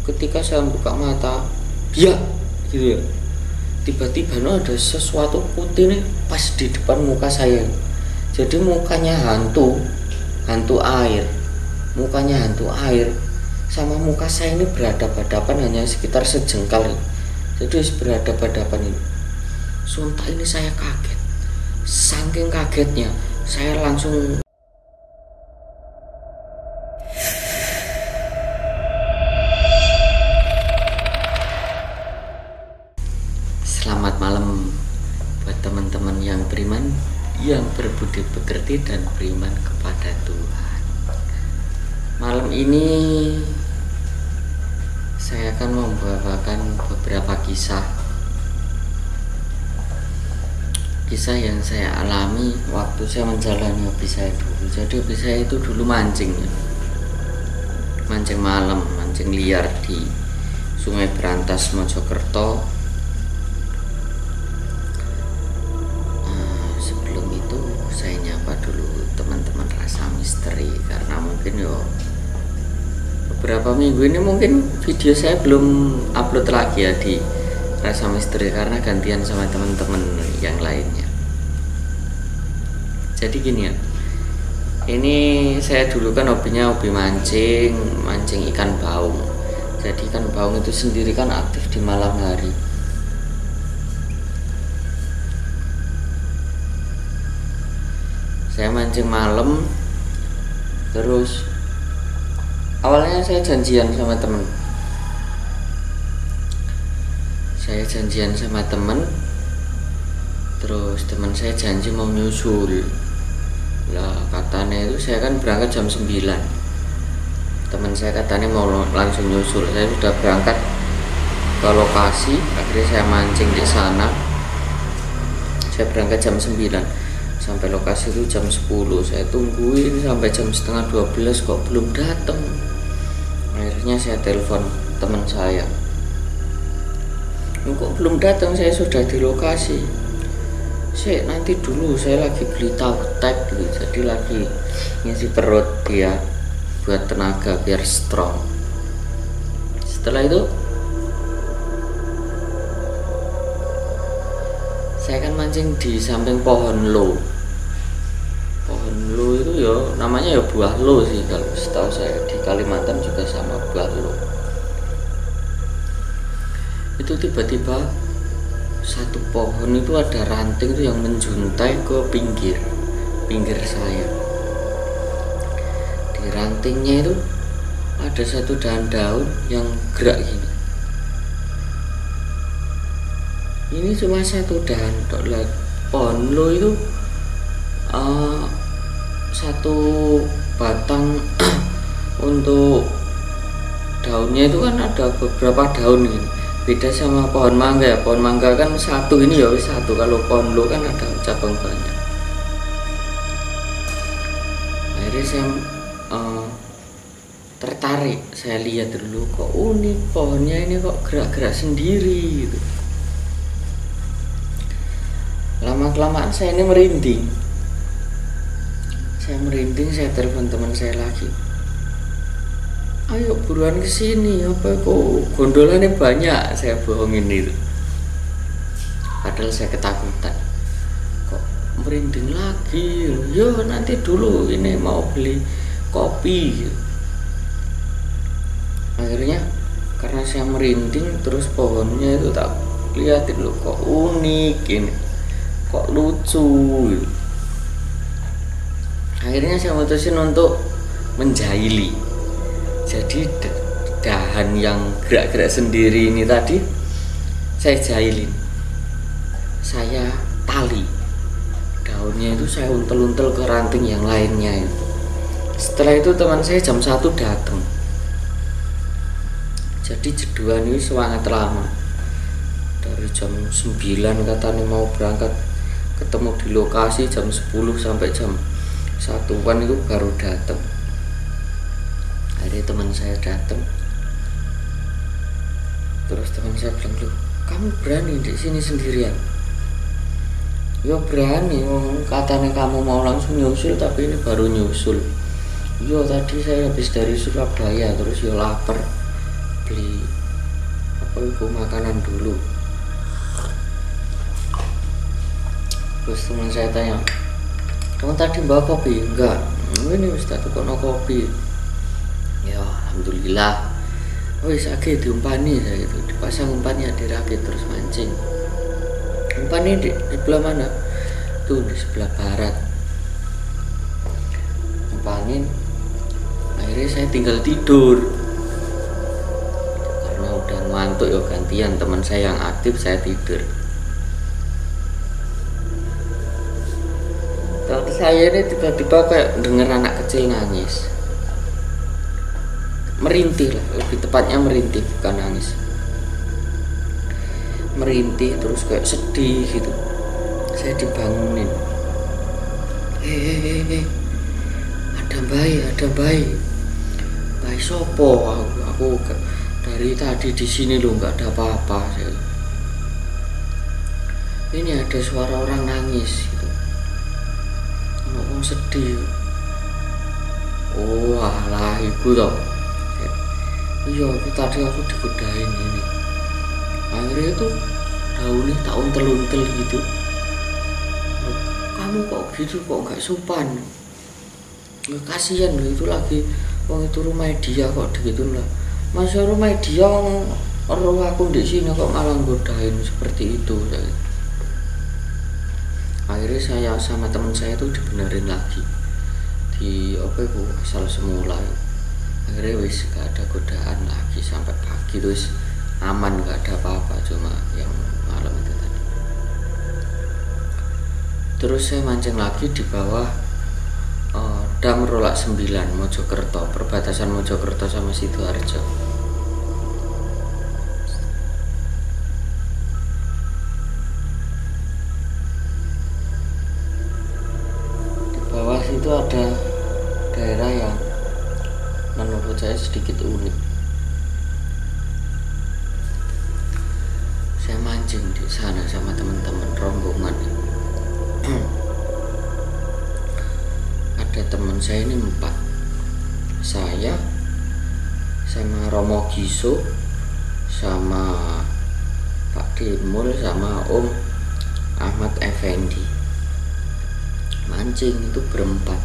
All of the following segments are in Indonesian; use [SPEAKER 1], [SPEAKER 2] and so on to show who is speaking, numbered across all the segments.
[SPEAKER 1] ketika saya buka mata, ya gitu ya, tiba-tiba ada sesuatu putih nih pas di depan muka saya. Jadi mukanya hantu air, mukanya hantu air sama muka saya ini berhadapan-hadapan, hanya sekitar sejengkal ini. Jadi berhadapan-hadapan ini. Sumpah ini saya kaget, saking kagetnya saya langsung. Selamat malam buat teman-teman yang beriman, yang berbudi pekerti dan beriman kepada Tuhan. Malam ini saya akan membawakan beberapa kisah yang saya alami waktu saya menjalani hobi saya dulu. Jadi hobi saya itu dulu mancing malam, mancing liar di Sungai Berantas, Mojokerto. Sebelum itu saya nyapa dulu teman-teman Rasa Misteri, karena mungkin beberapa minggu ini mungkin video saya belum upload lagi ya di Rasa Misteri, karena gantian sama teman-teman yang lainnya. Jadi gini ya, ini saya dulu kan hobinya hobi mancing ikan baung. Jadi ikan baung itu sendiri kan aktif di malam hari. Saya mancing malam, terus awalnya saya janjian sama temen. Terus teman saya janji mau nyusul. Lah katanya itu saya kan berangkat jam 9. Teman saya katanya mau langsung nyusul. Saya sudah berangkat ke lokasi, akhirnya saya mancing di sana. Saya berangkat jam 9. Sampai lokasi itu jam 10. Saya tungguin sampai jam setengah 12 kok belum datang. Akhirnya saya telepon teman saya, kok belum datang, saya sudah di lokasi. Saya nanti dulu, saya lagi beli tahu tek gitu, jadi lagi ngisi perut dia buat tenaga biar strong. Setelah itu saya kan mancing di samping pohon lo itu ya namanya ya buah lo sih, kalau setahu saya di Kalimantan juga sama buah lo. Itu tiba-tiba satu pohon itu ada ranting itu yang menjuntai ke pinggir saya. Di rantingnya itu ada satu daun yang gerak gini. Ini cuma satu daun, pohon lo itu satu batang untuk daunnya itu kan ada beberapa daun gini. Beda sama pohon mangga ya, pohon mangga kan satu, ini ya satu. Kalau pohon lo kan ada cabang banyak. Akhirnya saya tertarik, saya lihat dulu, kok unik pohonnya ini, kok gerak-gerak sendiri gitu. Lama-kelamaan saya ini merinding. Saya telepon teman saya lagi, ayo buruan kesini, apa kok gondolannya banyak. Saya bohongin itu, padahal saya ketakutan. Kok merinding lagi, yo nanti dulu ini mau beli kopi. Akhirnya karena saya merinding, terus pohonnya itu tak lihatin loh, kok unik ini, kok lucu. Akhirnya saya mutusin untuk menjahili. Jadi dahan yang gerak-gerak sendiri ini tadi saya jahilin, saya tali daunnya itu, saya untel-untel ke ranting yang lainnya itu. Setelah itu teman saya jam 1 datang. Jadi jeduan ini sangat lama, dari jam 9 katanya mau berangkat, ketemu di lokasi jam 10 sampai jam 1-an itu baru datang. Akhirnya teman saya datang, terus teman saya bilang, loh kamu berani di sini sendirian? Ya berani, katanya kamu mau langsung nyusul, tapi ini baru nyusul. Yo tadi saya habis dari Surabaya, terus yo lapar, beli itu makanan dulu. Terus teman saya tanya, kamu tadi bawa kopi? Enggak, ini Ustaz kono kopi. Ya alhamdulillah. Wis akeh diumpani saya itu, dipasang umpannya dirakit terus mancing. Umpannya di sebelah mana? Tuh di sebelah barat. Umpanin, akhirnya saya tinggal tidur karena udah ngantuk ya, gantian teman saya yang aktif, saya tidur. Tapi saya ini tiba-tiba kayak denger anak kecil nangis, merintih lah, lebih tepatnya merintih, bukan nangis, merintih terus kayak sedih gitu. Saya dibangunin, ada bayi sopo. Aku dari tadi di sini loh, nggak ada apa-apa. Ini ada suara orang nangis gitu, ngomong sedih. Oh alah ibu toh. Iya, tadi aku digodain ini. Akhirnya itu daunnya tak untel-untel gitu. Kamu kok gitu, kok nggak sopan? Nggak, kasihan loh, itu lagi wong itu rumah dia kok gitu lah. Masa rumah dia orang aku di sini kok malah godain seperti itu. Akhirnya saya sama teman saya itu dibenerin lagi, di apa itu asal semula. Akhirnya wis gak ada godaan lagi sampai pagi, terus aman, gak ada apa-apa, cuma yang malam itu tadi. Terus saya mancing lagi di bawah Dam Rolak 9 Mojokerto, perbatasan Mojokerto sama Sidoarjo. Di bawah situ ada daerah yang menurut saya sedikit unik. Saya mancing di sana sama teman-teman rombongan. Ada teman saya ini 4, saya sama Romo Giso sama Pak Demul sama Om Ahmad Effendi. Mancing itu berempat,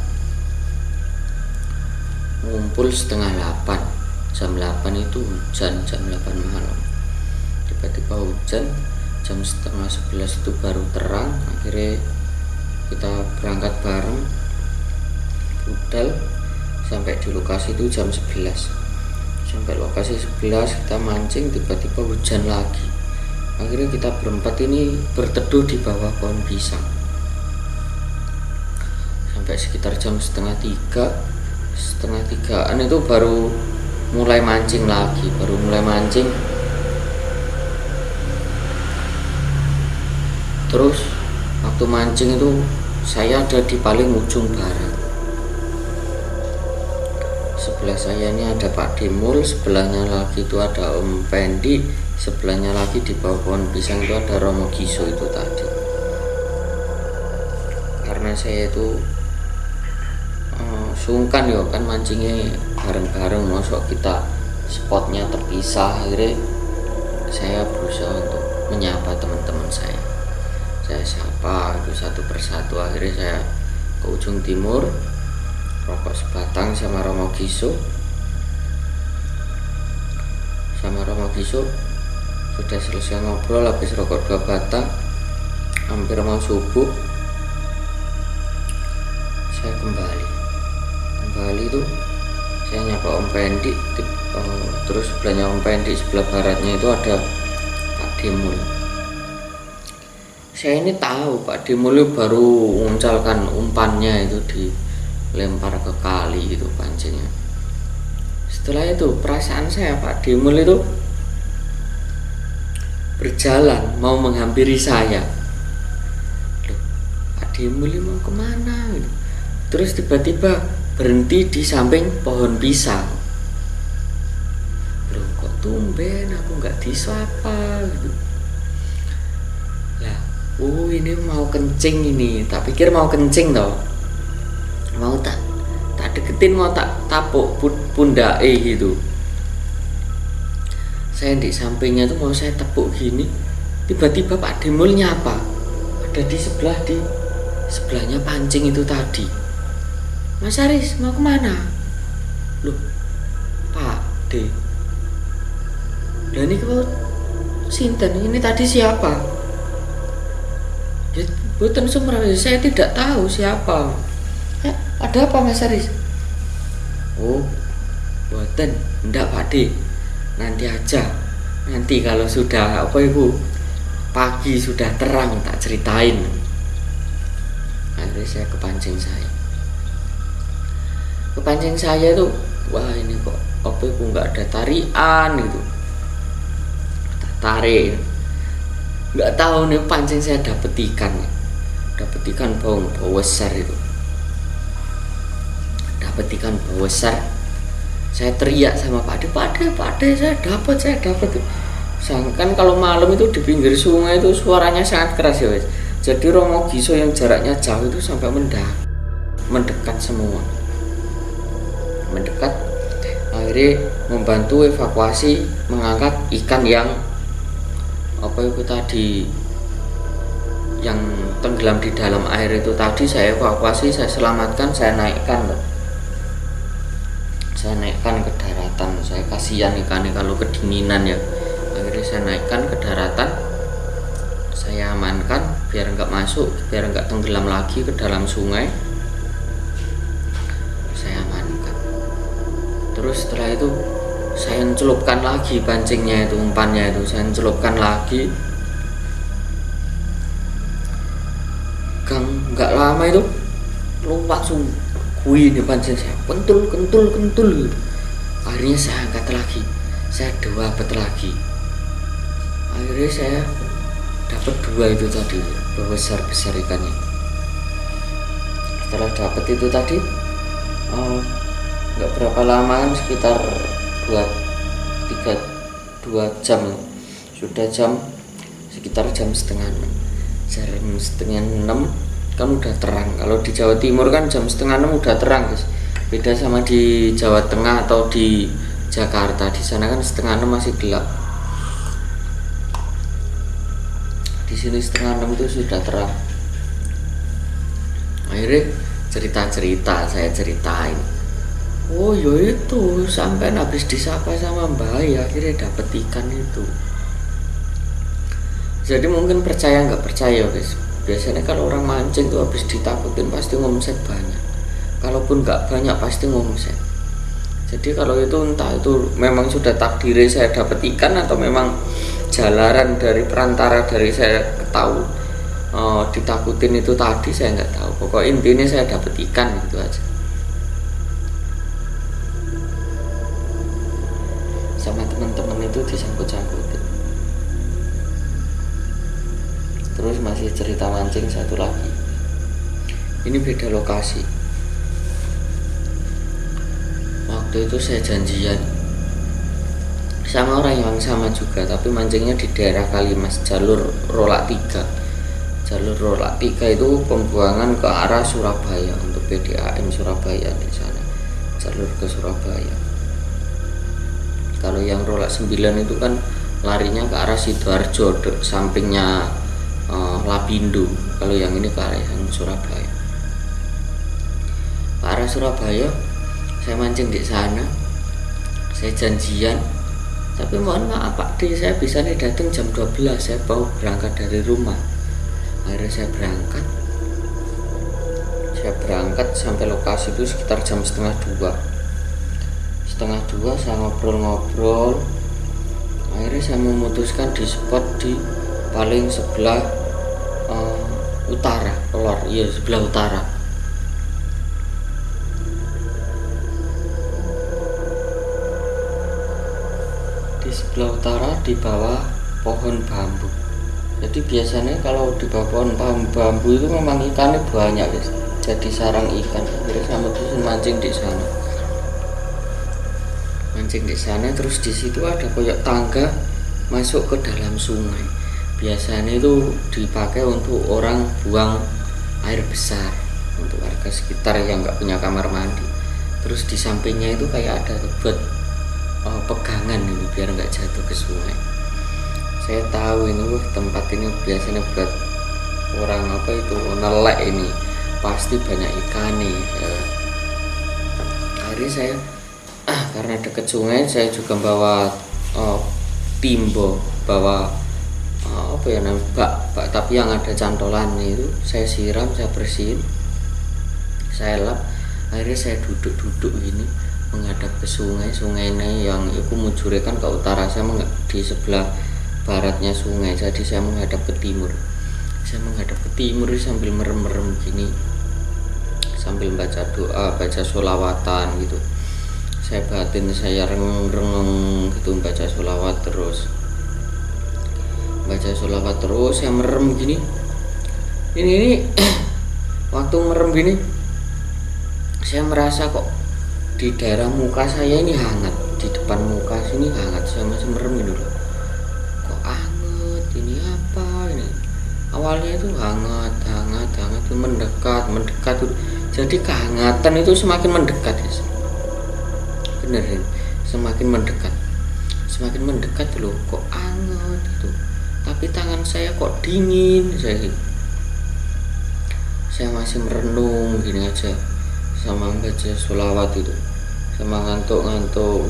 [SPEAKER 1] ngumpul setengah 8, jam 8 itu hujan, jam 8 malam tiba-tiba hujan, jam setengah 11 itu baru terang. Akhirnya kita berangkat bareng budal sampai di lokasi itu jam 11. Sampai lokasi 11 kita mancing, tiba-tiba hujan lagi. Akhirnya kita berempat ini berteduh di bawah pohon pisang sampai sekitar jam setengah 3an itu baru mulai mancing lagi, terus waktu mancing itu saya ada di paling ujung barat. Sebelah saya ini ada Pak Demul, sebelahnya lagi itu ada Om Pendi, sebelahnya lagi di bawah pohon pisang itu ada Romo Giso itu tadi. Karena saya itu sungkan ya kan mancingnya bareng-bareng, masuk kita spotnya terpisah. Akhirnya saya berusaha untuk menyapa teman-teman saya sapa itu satu persatu. Akhirnya saya ke ujung timur, rokok sebatang sama Romo Giso. Sudah selesai ngobrol, habis rokok 2 batang, hampir mau subuh, saya kembali itu saya nyapa Om Pendi, terus sebelahnya Om Pendi, sebelah baratnya itu ada Pak Demul. Saya ini tahu Pak Demul baru menguncalkan umpannya itu dilempar ke kali itu pancingnya. Setelah itu perasaan saya Pak Demul itu berjalan mau menghampiri saya. Loh, Pak Demul mau kemana? Terus tiba-tiba berhenti di samping pohon pisang. Loh kok tumben aku nggak disapa gitu. Lah, ini mau kencing ini. Tak pikir mau kencing toh. Mau tak deketin, mau tak tapuk pundake gitu. saya di sampingnya tuh mau saya tepuk gini, tiba-tiba Pak Demul nyapa, ada di sebelahnya pancing itu tadi. Mas Aris mau kemana? Loh Pak D, dan ini kau sinten, ini tadi siapa? Ya, Boten Sumrawi, saya tidak tahu siapa. Ada apa Mas Aris? Oh boten, enggak Pak D, nanti aja, nanti kalau sudah apa ibu pagi sudah terang tak ceritain. Akhirnya saya kepancing saya itu, wah ini kok apa ibu nggak ada tarian gitu, tak tarik, nggak tahu nih pancing saya dapet ikan bau besar itu, dapet ikan bau besar. Saya teriak sama Pak De, saya dapat. Kan kalau malam itu di pinggir sungai itu suaranya sangat keras ya wes. Jadi Romo Giso yang jaraknya jauh itu sampai mendekat semua. Mendekat, akhirnya membantu evakuasi, mengangkat ikan yang apa itu tadi, yang tenggelam di dalam air itu tadi. Saya evakuasi, saya selamatkan, saya naikkan ke daratan. Saya kasihan ikannya kalau kedinginan ya. Akhirnya saya naikkan ke daratan, saya amankan biar nggak masuk, biar nggak tenggelam lagi ke dalam sungai. Saya amankan. Terus setelah itu saya celupkan lagi pancingnya itu, umpannya itu saya celupkan lagi. Nggak lama itu langsung wih di pancing saya kentul. Akhirnya saya angkat lagi, saya dapat lagi. Akhirnya saya dapat 2 itu tadi, besar ikannya. Setelah dapat itu tadi, nggak berapa lama, sekitar 2 jam, sudah sekitar jam setengah 6 kan udah terang. Kalau di Jawa Timur kan jam setengah 6 udah terang guys, beda sama di Jawa Tengah atau di Jakarta. Di sana kan setengah 6 masih gelap, di sini setengah 6 itu sudah terang. Akhirnya saya ceritain, oh yo itu sampai habis disapa sama Mbak ya, akhirnya dapet ikan itu. Jadi mungkin percaya nggak percaya guys, biasanya kalau orang mancing tuh habis ditakutin pasti ngomset banyak, kalaupun nggak banyak pasti ngomset. Jadi kalau itu entah itu memang sudah takdirnya saya dapat ikan, atau memang jalaran dari perantara dari saya tahu ditakutin itu tadi, saya nggak tahu. Pokoknya intinya saya dapat ikan, gitu aja. Sama teman-teman itu disangkut-sangkutin. Terus masih cerita mancing satu lagi, ini beda lokasi. Waktu itu saya janjian sama orang yang sama juga, tapi mancingnya di daerah Kalimas, jalur Rolak 3. Jalur Rolak 3 itu pembuangan ke arah Surabaya untuk PDAM Surabaya di sana, jalur ke Surabaya. Kalau yang Rolak 9 itu kan larinya ke arah Sidoarjo, sampingnya Lapindo. Kalau yang ini ke arah yang Surabaya, ke arah Surabaya. Saya mancing di sana, saya janjian, tapi mohon maaf Pak D, saya bisa nih datang jam 12, saya mau berangkat dari rumah. Akhirnya saya berangkat sampai lokasi itu sekitar jam setengah 2. Saya ngobrol, akhirnya saya memutuskan di spot di paling sebelah utara, sebelah utara. Di sebelah utara di bawah pohon bambu. Jadi biasanya kalau di bawah pohon bambu itu memang ikannya banyak guys, jadi sarang ikan. Jadi saya mutusin mancing di sana. Terus di situ ada koyok tangga masuk ke dalam sungai. Biasanya itu dipakai untuk orang buang air besar, untuk warga sekitar yang nggak punya kamar mandi. Terus di sampingnya itu kayak ada buat pegangan ini biar nggak jatuh ke sungai. Saya tahu ini tempat ini biasanya buat orang apa itu nelek, ini pasti banyak ikan nih. Hari saya karena dekat sungai, saya juga bawa timbo, bawa apa ya namanya, bak tapi yang ada cantolan itu saya siram, saya bersihin, saya lap. Akhirnya saya duduk gini menghadap ke sungai ini yang itu mujure kan ke utara, saya di sebelah baratnya sungai, jadi saya menghadap ke timur. Saya menghadap ke timur sambil merem-merem gini, sambil baca doa, baca sholawatan gitu. Saya batin, saya rengeng gitu, baca sholawat terus, saya merem gini. Ini waktu merem gini, saya merasa kok di daerah muka saya ini hangat, di depan muka sini hangat. Saya masih merem gitu loh, kok hangat, ini apa ini? Awalnya itu hangat itu mendekat tuh. Jadi kehangatan itu semakin mendekat ya. Bener ini, semakin mendekat loh, kok hangat itu. Tapi tangan saya kok dingin. Saya masih merenung gini aja, sama baca sholawat itu, sama ngantuk.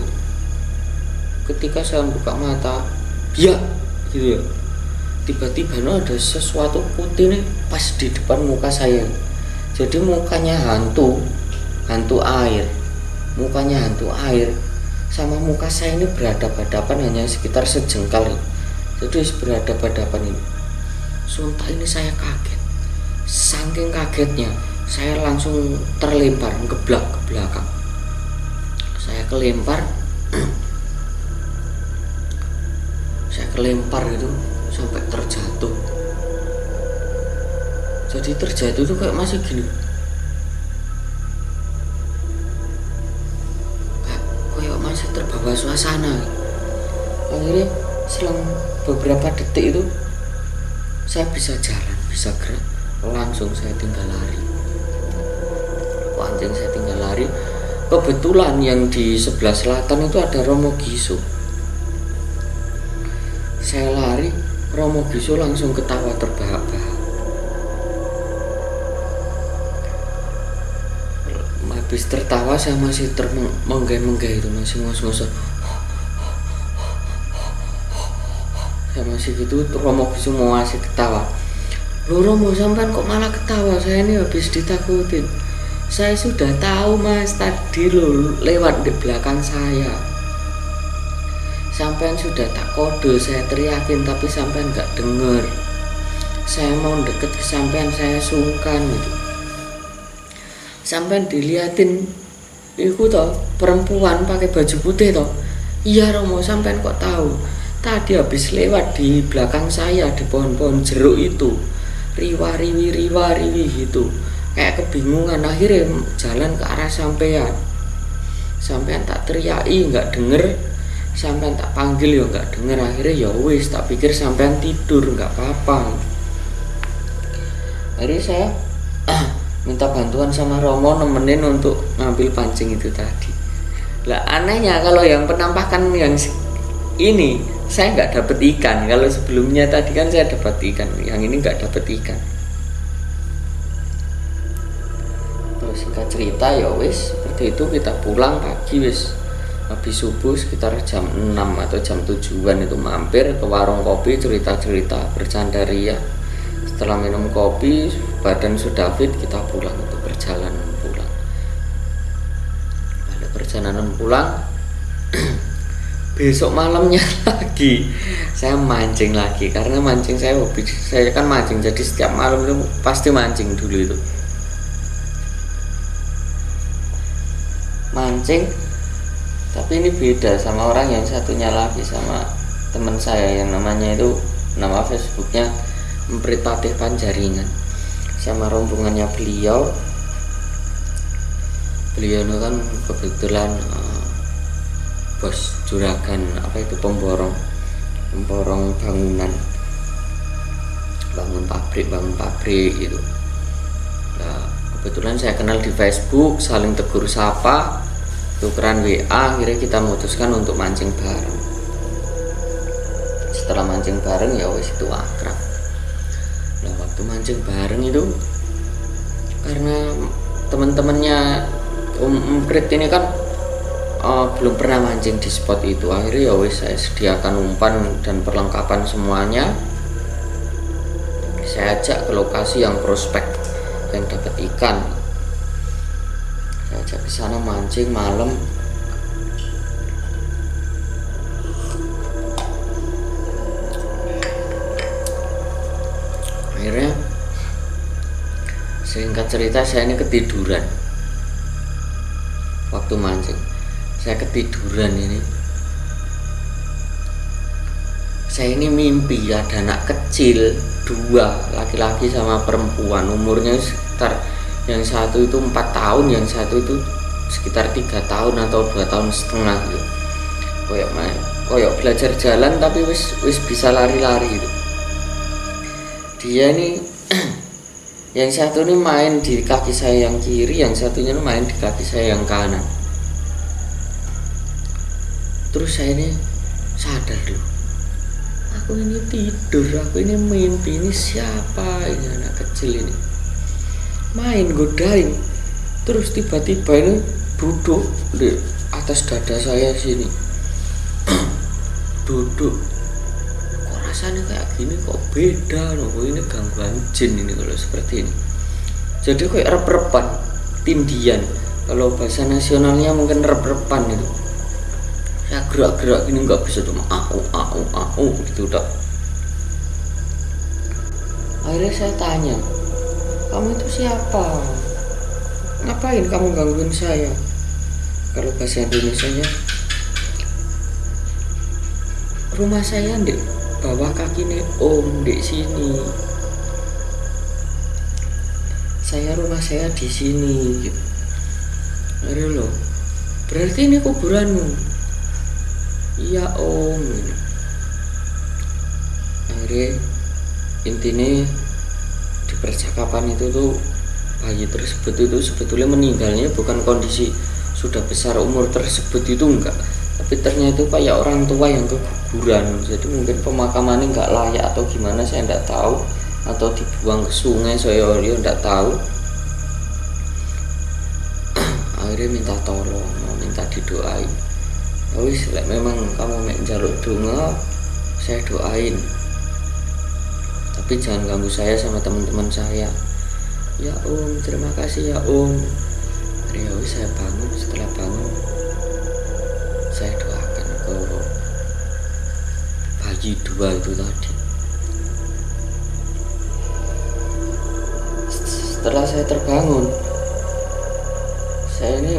[SPEAKER 1] Ketika saya buka mata, ya gitu ya, tiba-tiba ada sesuatu putih nih pas di depan muka saya. Jadi mukanya hantu air, sama muka saya ini berhadapan-hadapan, hanya sekitar sejengkal ini. Jadi berhadapan-hadapan ini. Sontak ini saya kaget, saking kagetnya saya langsung terlempar, ngeblak ke belakang. Saya kelempar gitu sampai terjatuh. Jadi terjatuh itu kayak masih gini, kayak masih terbawa suasana. Akhirnya selang beberapa detik itu saya bisa jalan, bisa gerak, langsung saya tinggal lari. Saya tinggal lari. Kebetulan yang di sebelah selatan itu ada Romo Giso. Saya lari, Romo Giso langsung ketawa terbahak-bahak. Habis tertawa, saya masih menggay itu, masih ngos-ngosan. Saya masih gitu, Romo Giso mau ngasih ketawa. Loh Romo, sampean kok malah ketawa? Saya ini habis ditakutin. Saya sudah tahu mas, tadi lo lewat di belakang saya. Sampean sudah tak kode, saya teriakin tapi sampean gak denger. Saya mau deket ke sampean, saya sungkan gitu. Sampean diliatin itu toh, perempuan pakai baju putih toh. Iya Romo, sampean kok tahu? Tadi habis lewat di belakang saya di pohon-pohon jeruk itu, riwa-riwi gitu. Kayak kebingungan, akhirnya jalan ke arah sampean. Sampean tak teriaki nggak denger, sampean tak panggil ya nggak denger. Akhirnya ya wis, tak pikir sampean tidur, nggak apa-apa. Akhirnya saya minta bantuan sama Romo nemenin untuk ngambil pancing itu tadi. Lah anehnya kalau yang penampakan yang ini saya nggak dapet ikan. Kalau sebelumnya tadi kan saya dapat ikan, yang ini nggak dapet ikan. Terus singkat cerita ya wis seperti itu, kita pulang pagi wis habis subuh sekitar jam 6 atau jam 7-an itu mampir ke warung kopi, cerita-cerita, bercanda ria. Setelah minum kopi, badan sudah fit, kita pulang untuk perjalanan pulang. Pada perjalanan pulang besok malamnya lagi saya mancing lagi, karena mancing saya hobi, saya kan mancing, jadi setiap malam itu pasti mancing dulu itu. Mancing, tapi ini beda sama orang yang satunya lagi, sama teman saya yang namanya itu, nama Facebooknya Mempritapih Panjaringan, sama rombongannya beliau itu kan kebetulan bos juragan apa itu, pemborong bangunan, bangun pabrik itu. Nah, kebetulan saya kenal di Facebook, saling tegur sapa, tukeran WA, akhirnya kita memutuskan untuk mancing bareng. setelah mancing bareng ya wis itu akrab. Nah waktu mancing bareng itu karena teman-temannya Krit ini kan belum pernah mancing di spot itu, akhirnya ya wis saya sediakan umpan dan perlengkapan semuanya. Saya ajak ke lokasi yang prospek yang dapat ikan, saya ajak ke sana mancing malam. Akhirnya singkat cerita saya ini ketiduran waktu mancing. Saya ketiduran ini, saya ini mimpi ada anak kecil dua, laki-laki sama perempuan, umurnya sekitar yang satu itu 4 tahun, yang satu itu sekitar 3 tahun atau 2 tahun setengah gitu. Koyok belajar jalan tapi wis bisa lari-lari gitu. Dia ini yang satu ini main di kaki saya yang kiri, yang satunya main di kaki saya yang kanan. Terus saya ini sadar loh, aku ini tidur, aku ini mimpi, ini siapa ini anak kecil ini main godain. Terus tiba-tiba ini duduk di atas dada saya sini duduk. Kok rasanya kayak gini, kok beda loh, ini gangguan jin ini kalau seperti ini. Jadi kayak rep-repan, tindian, kalau bahasa nasionalnya mungkin rep-repan itu. Saya gerak-gerak gini nggak bisa, cuma au gitu udah. Akhirnya saya tanya, kamu itu siapa? Ngapain kamu gangguin saya? Kalau bahasa Indonesianya, rumah saya di bawah kaki nih om, di sini. Rumah saya di sini. Akhirnya loh, berarti ini kuburanmu? Iya om. Akhirnya intinya di percakapan itu tuh bayi tersebut itu sebetulnya meninggalnya bukan kondisi sudah besar umur tersebut itu enggak, tapi ternyata itu kayak orang tua yang keguguran. Jadi mungkin pemakamannya enggak layak atau gimana saya enggak tahu, atau dibuang ke sungai saya enggak tahu. Akhirnya minta tolong, mau minta didoain. Wis lek memang kamu mek njaluk donga, saya doain. Tapi jangan ganggu saya sama teman-teman saya. Ya om, terima kasih ya om. Ya wis saya bangun, setelah bangun saya doakan ke bayi dua itu tadi. Setelah saya terbangun, saya ini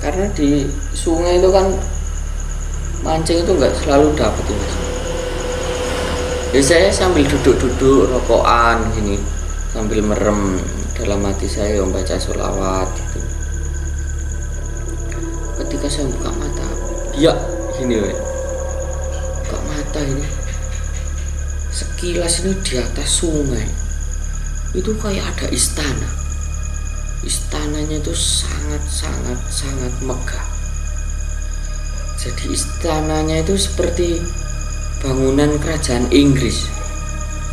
[SPEAKER 1] karena di sungai itu kan mancing itu nggak selalu dapat ya mas. Jadi saya sambil duduk-duduk rokokan gini, sambil merem, dalam hati saya membaca sholawat gitu. Ketika saya buka mata, ya gini buka mata ini, sekilas ini di atas sungai itu kayak ada istana. Istananya itu sangat megah. Jadi istananya itu seperti bangunan kerajaan Inggris.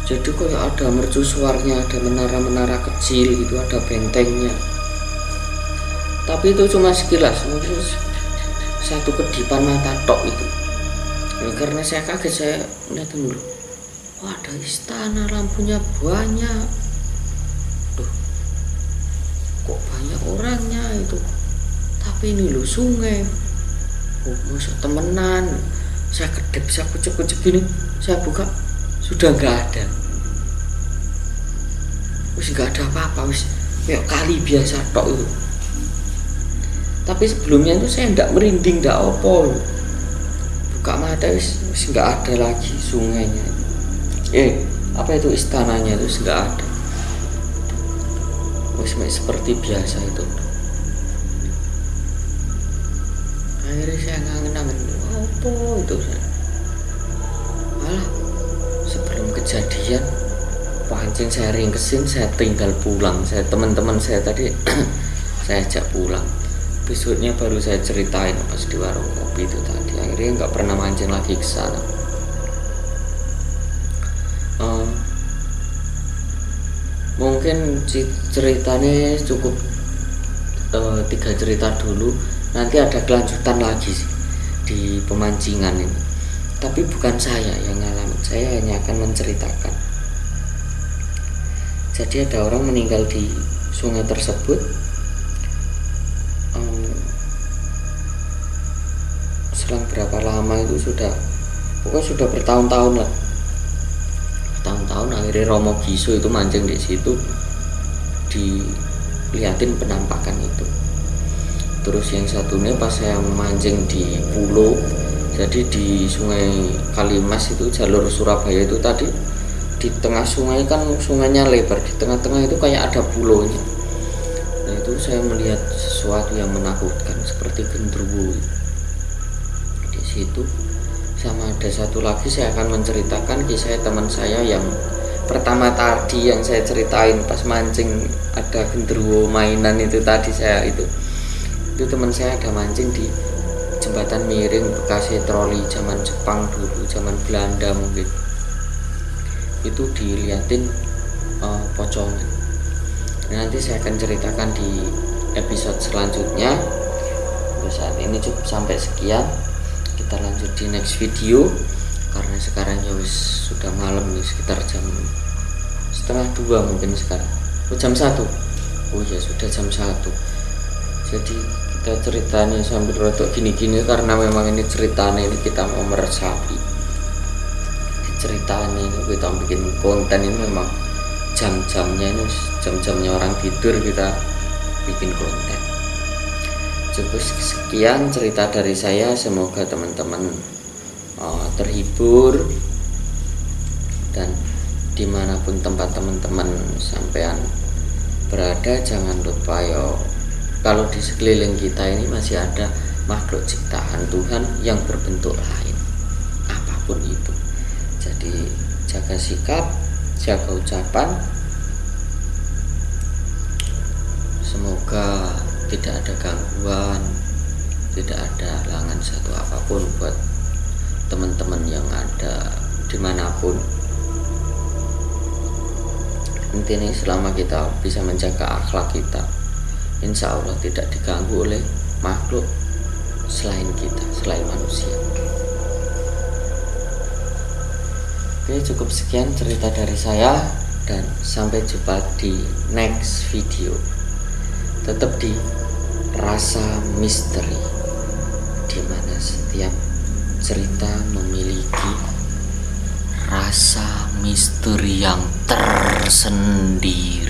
[SPEAKER 1] Jadi kayak ada mercusuarnya, ada menara-menara kecil gitu, ada bentengnya. Tapi itu cuma sekilas, mungkin satu kedipan mata tok itu. Nah, karena saya kaget, saya lihat dulu, wah ada istana, lampunya banyak. Duh, kok banyak orangnya itu. Tapi ini loh sungai. Oh, masuk temenan. Saya kedip, saya kucek-kucek gini, saya buka, sudah nggak ada. Wis nggak ada apa-apa, wis kayak kali biasa tok itu. Tapi sebelumnya itu saya nggak merinding, nggak opo. Buka mata wis nggak ada lagi sungainya. Apa itu istananya itu nggak ada. Wis seperti biasa itu. Akhirnya saya ngangen-ngangen, apa itu? Malah sebelum kejadian pancing saya ringkesin, saya tinggal pulang. Saya teman-teman saya tadi saya ajak pulang. Besoknya baru saya ceritain pas di warung kopi itu tadi. Akhirnya nggak pernah mancing lagi ke sana. mungkin ceritanya cukup 3 cerita dulu, nanti ada kelanjutan lagi sih di pemancingan ini, tapi bukan saya yang ngalamin, saya hanya akan menceritakan. Jadi ada orang meninggal di sungai tersebut. Selang berapa lama itu pokoknya sudah bertahun-tahun lah, akhirnya Romo Giso itu mancing di situ, dilihatin penampakan itu. Terus yang satunya pas saya memancing di pulau, jadi di Sungai Kalimas itu jalur Surabaya itu tadi, di tengah sungai kan sungainya lebar, di tengah-tengah itu kayak ada pulaunya. Nah itu saya melihat sesuatu yang menakutkan seperti genderuwo di situ. Sama ada satu lagi, saya akan menceritakan kisah teman saya yang pertama tadi yang saya ceritain pas mancing ada genderuwo mainan itu tadi. Itu teman saya ada mancing di jembatan miring bekas troli zaman Jepang dulu, zaman Belanda mungkin. Itu dilihatin pocongan. Nanti saya akan ceritakan di episode selanjutnya. Untuk saat ini cukup sampai sekian, kita lanjut di next video karena sekarang ya sudah malam nih, sekitar jam 1:30 mungkin sekarang. Jam 1. Oh ya sudah jam 1. Jadi kita ceritanya sambil rotok gini-gini karena memang ini ceritanya ini kita mau meresapi. Ceritanya ini kita bikin konten ini memang jam-jamnya orang tidur kita bikin konten. Cukup sekian cerita dari saya, semoga teman-teman terhibur, dan dimanapun tempat teman-teman sampean berada, jangan lupa kalau di sekeliling kita ini masih ada makhluk ciptaan Tuhan yang berbentuk lain, apapun itu. Jadi jaga sikap, jaga ucapan. Semoga tidak ada gangguan, tidak ada halangan satu apapun buat teman-teman yang ada dimanapun. Intinya selama kita bisa menjaga akhlak kita, insya Allah tidak diganggu oleh makhluk selain kita, selain manusia. Oke, cukup sekian cerita dari saya, dan sampai jumpa di next video. Tetap di Rasa Misteri, di mana setiap cerita memiliki rasa misteri yang tersendiri.